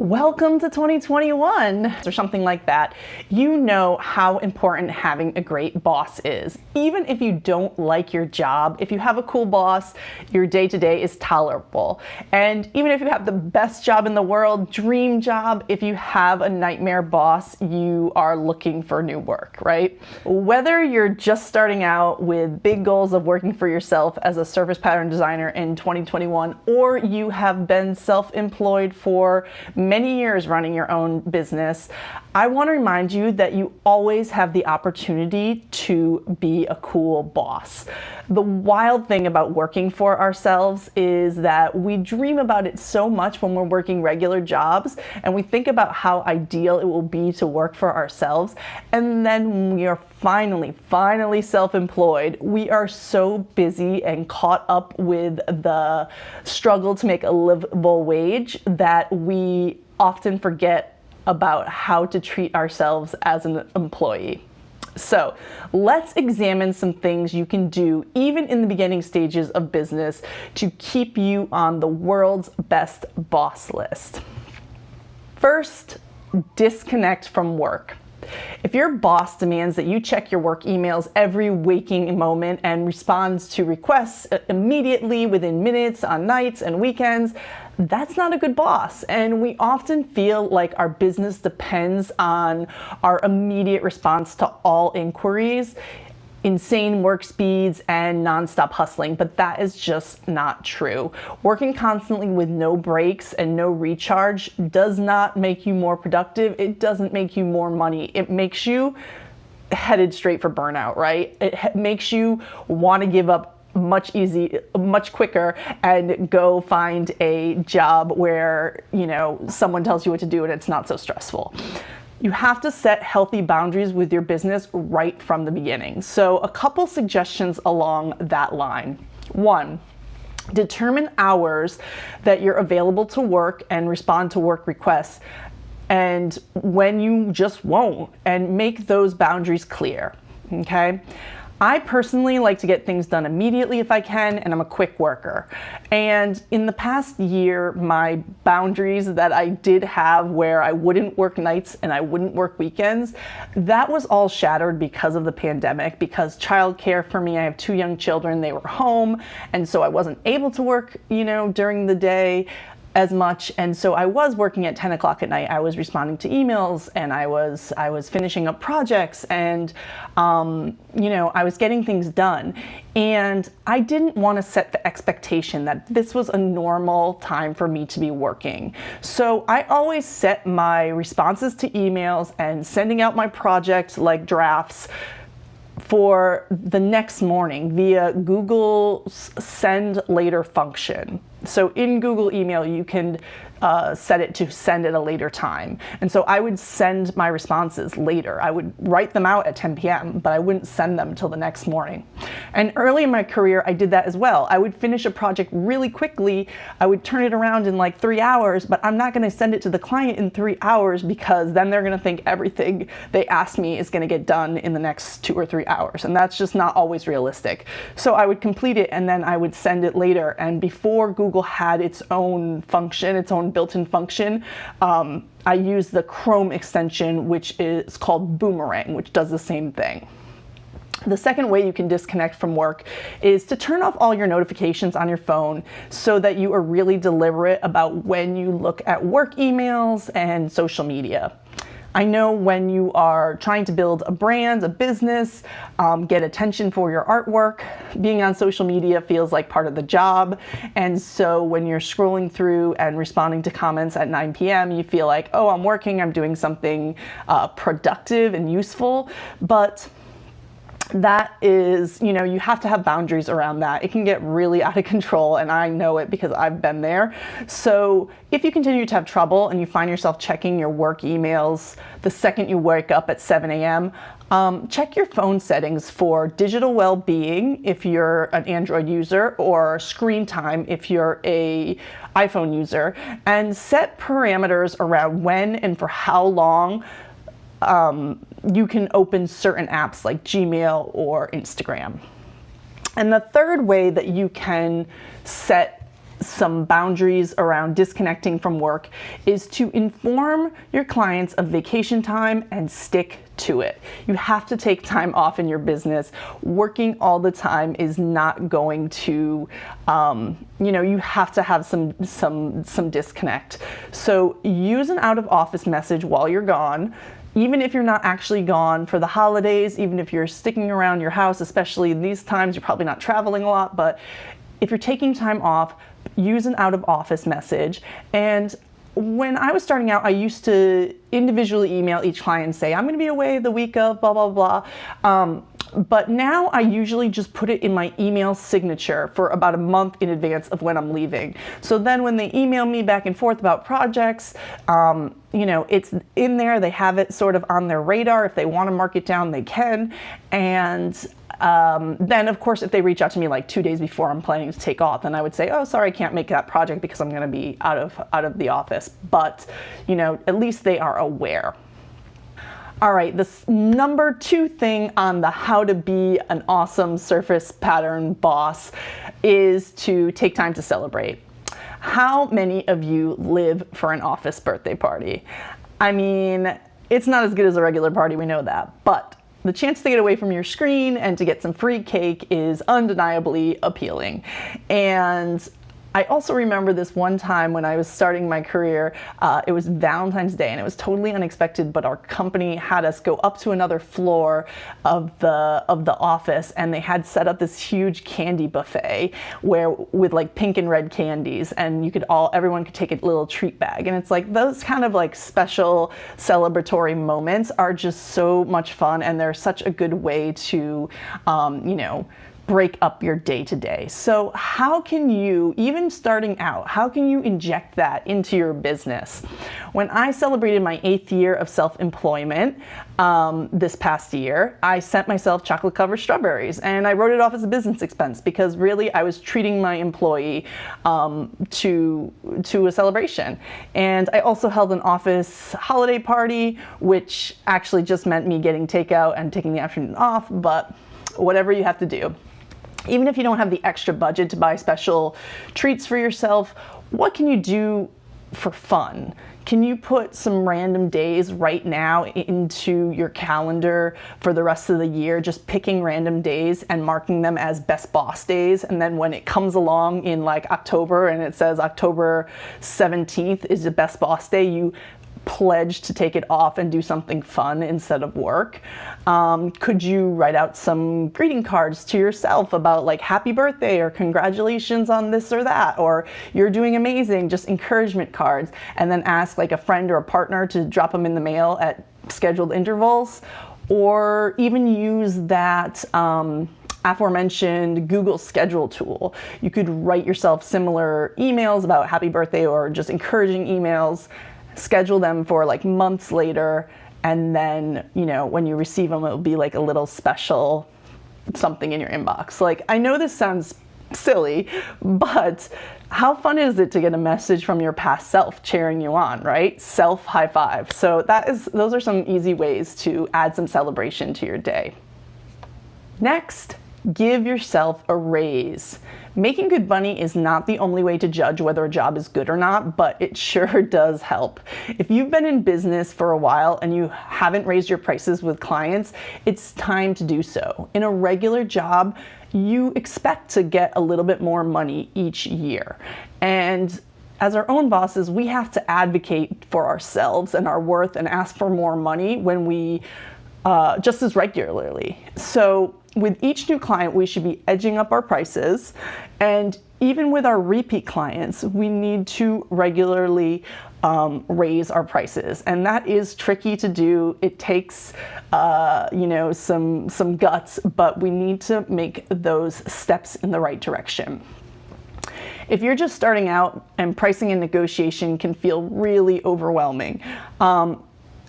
welcome to 2021 or something like that. You know how important having a great boss is. Even if you don't like your job, if you have a cool boss, your day-to-day is tolerable. And even if you have the best job in the world, dream job, if you have a nightmare boss, you are looking for new work, right? Whether you're just starting out with big goals of working for yourself as a surface pattern designer in 2021, or you have been self-employed for many years running your own business, I want to remind you that you always have the opportunity to be a cool boss. The wild thing about working for ourselves is that we dream about it so much when we're working regular jobs, and we think about how ideal it will be to work for ourselves. And then when we are finally self-employed, we are so busy and caught up with the struggle to make a livable wage that we often forget about how to treat ourselves as an employee. So let's examine some things you can do even in the beginning stages of business to keep you on the world's best boss list. First, disconnect from work. If your boss demands that you check your work emails every waking moment and responds to requests immediately within minutes on nights and weekends, that's not a good boss. And we often feel like our business depends on our immediate response to all inquiries, insane work speeds, and nonstop hustling, but that is just not true. Working constantly with no breaks and no recharge does not make you more productive. It doesn't make you more money. It makes you headed straight for burnout, right? It makes you want to give up much quicker and go find a job where, someone tells you what to do and it's not so stressful. You have to set healthy boundaries with your business right from the beginning. So a couple suggestions along that line. 1, determine hours that you're available to work and respond to work requests, and when you just won't, and make those boundaries clear, okay? I personally like to get things done immediately if I can, and I'm a quick worker. And in the past year, my boundaries that I did have where I wouldn't work nights and I wouldn't work weekends, that was all shattered because of the pandemic, because childcare for me, I have 2 young children, they were home, and so I wasn't able to work, during the day as much, and so I was working at 10 o'clock at night. I was responding to emails, and I was finishing up projects, and I was getting things done. And I didn't want to set the expectation that this was a normal time for me to be working. So I always set my responses to emails and sending out my project like drafts for the next morning via Google's send later function. So in Google email, you can set it to send at a later time. And so I would send my responses later. I would write them out at 10 p.m., but I wouldn't send them till the next morning. And early in my career, I did that as well. I would finish a project really quickly. I would turn it around in like 3 hours, but I'm not going to send it to the client in 3 hours because then they're going to think everything they asked me is going to get done in the next 2 or 3 hours. And that's just not always realistic. So I would complete it and then I would send it later. And before Google had its own function, its own built-in function, I used the Chrome extension, which is called Boomerang, which does the same thing. The second way you can disconnect from work is to turn off all your notifications on your phone so that you are really deliberate about when you look at work emails and social media. I know when you are trying to build a brand, a business, get attention for your artwork, being on social media feels like part of the job. And so when you're scrolling through and responding to comments at 9 p.m., you feel like, oh, I'm working, I'm doing something productive and useful. But that is, you have to have boundaries around that. It can get really out of control, and I know it because I've been there. So if you continue to have trouble and you find yourself checking your work emails the second you wake up at 7 a.m., check your phone settings for digital well-being if you're an Android user, or screen time if you're a iPhone user, and set parameters around when and for how long you can open certain apps like Gmail or Instagram. And the third way that you can set some boundaries around disconnecting from work is to inform your clients of vacation time and stick to it. You have to take time off in your business. Working all the time is not going to, you have to have some disconnect. So use an out of office message while you're gone. Even if you're not actually gone for the holidays, even if you're sticking around your house, especially in these times, you're probably not traveling a lot, but if you're taking time off, use an out of office message. And when I was starting out, I used to individually email each client and say, I'm going to be away the week of blah, blah, blah. But now I usually just put it in my email signature for about a month in advance of when I'm leaving. So then when they email me back and forth about projects, it's in there. They have it sort of on their radar. If they want to mark it down, they can. And then of course, if they reach out to me like 2 days before I'm planning to take off, then I would say, oh, sorry, I can't make that project because I'm going to be out of the office. But, at least they are aware. All right, this number 2 thing on the how to be an awesome surface pattern boss is to take time to celebrate. How many of you live for an office birthday party? I mean, it's not as good as a regular party, we know that, but the chance to get away from your screen and to get some free cake is undeniably appealing. And I also remember this one time when I was starting my career, it was Valentine's Day and it was totally unexpected, but our company had us go up to another floor of the office, and they had set up this huge candy buffet with like pink and red candies, and everyone could take a little treat bag. And it's like those kind of like special celebratory moments are just so much fun, and they're such a good way to, break up your day-to-day. So how can you, even starting out, how can you inject that into your business? When I celebrated my 8th year of self-employment this past year, I sent myself chocolate-covered strawberries, and I wrote it off as a business expense because really I was treating my employee to a celebration. And I also held an office holiday party, which actually just meant me getting takeout and taking the afternoon off, but whatever you have to do. Even if you don't have the extra budget to buy special treats for yourself, what can you do for fun? Can you put some random days right now into your calendar for the rest of the year, just picking random days and marking them as best boss days? And then when it comes along in like October and it says October 17th is the best boss day, you pledge to take it off and do something fun instead of work. Could you write out some greeting cards to yourself about like happy birthday or congratulations on this or that, or you're doing amazing, just encouragement cards, and then ask like a friend or a partner to drop them in the mail at scheduled intervals, or even use that aforementioned Google schedule tool. You could write yourself similar emails about happy birthday or just encouraging emails, schedule them for like months later, and then, when you receive them, it'll be like a little special something in your inbox. Like, I know this sounds silly, but how fun is it to get a message from your past self cheering you on, right? Self high five. So those are some easy ways to add some celebration to your day. Next, give yourself a raise. Making good money is not the only way to judge whether a job is good or not, but it sure does help. If you've been in business for a while and you haven't raised your prices with clients, it's time to do so. In a regular job, you expect to get a little bit more money each year. And as our own bosses, we have to advocate for ourselves and our worth and ask for more money when we just as regularly. So with each new client, we should be edging up our prices. And even with our repeat clients, we need to regularly raise our prices. And that is tricky to do. It takes, some guts, but we need to make those steps in the right direction. If you're just starting out and pricing and negotiation can feel really overwhelming,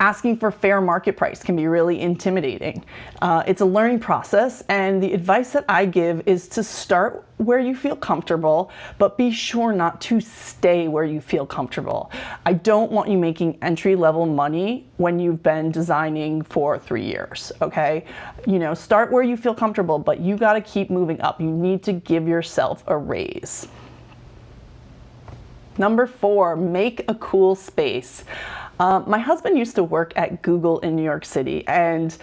asking for fair market price can be really intimidating. It's a learning process, and the advice that I give is to start where you feel comfortable, but be sure not to stay where you feel comfortable. I don't want you making entry-level money when you've been designing for 3 years, okay? Start where you feel comfortable, but you gotta keep moving up. You need to give yourself a raise. Number 4, make a cool space. My husband used to work at Google in New York City, and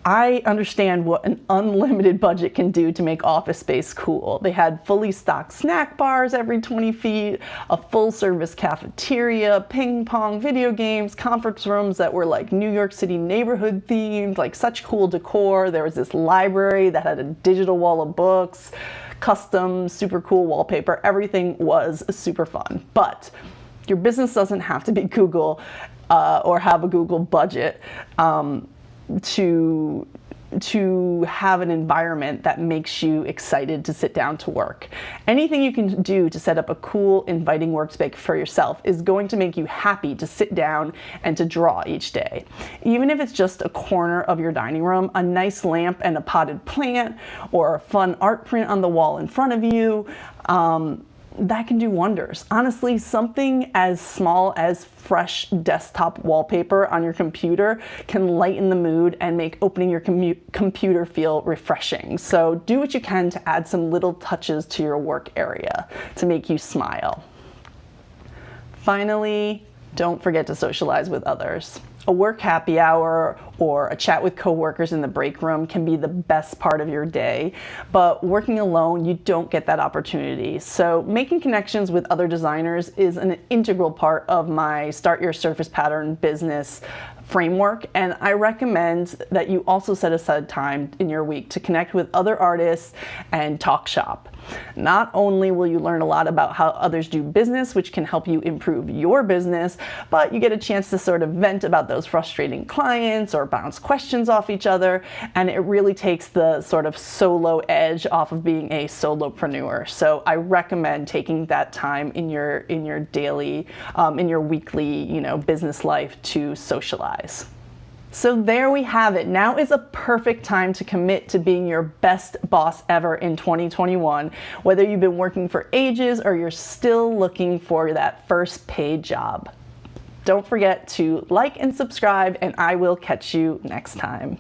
I understand what an unlimited budget can do to make office space cool. They had fully stocked snack bars every 20 feet, a full service cafeteria, ping pong, video games, conference rooms that were like New York City neighborhood themed, like such cool decor. There was this library that had a digital wall of books, custom, super cool wallpaper. Everything was super fun. But your business doesn't have to be Google or have a Google budget. To have an environment that makes you excited to sit down to work. Anything you can do to set up a cool, inviting workspace for yourself is going to make you happy to sit down and to draw each day. Even if it's just a corner of your dining room, a nice lamp and a potted plant, or a fun art print on the wall in front of you, that can do wonders. Honestly, something as small as fresh desktop wallpaper on your computer can lighten the mood and make opening your computer feel refreshing. So do what you can to add some little touches to your work area to make you smile. Finally, don't forget to socialize with others. A work happy hour or a chat with coworkers in the break room can be the best part of your day, but working alone, you don't get that opportunity. So making connections with other designers is an integral part of my Start Your Surface Pattern business framework, and I recommend that you also set aside time in your week to connect with other artists and talk shop. Not only will you learn a lot about how others do business, which can help you improve your business, but you get a chance to sort of vent about those frustrating clients or bounce questions off each other, and it really takes the sort of solo edge off of being a solopreneur. So I recommend taking that time in your daily, in your weekly, business life to socialize. So there we have it. Now is a perfect time to commit to being your best boss ever in 2021, whether you've been working for ages or you're still looking for that first paid job. Don't forget to like and subscribe, and I will catch you next time.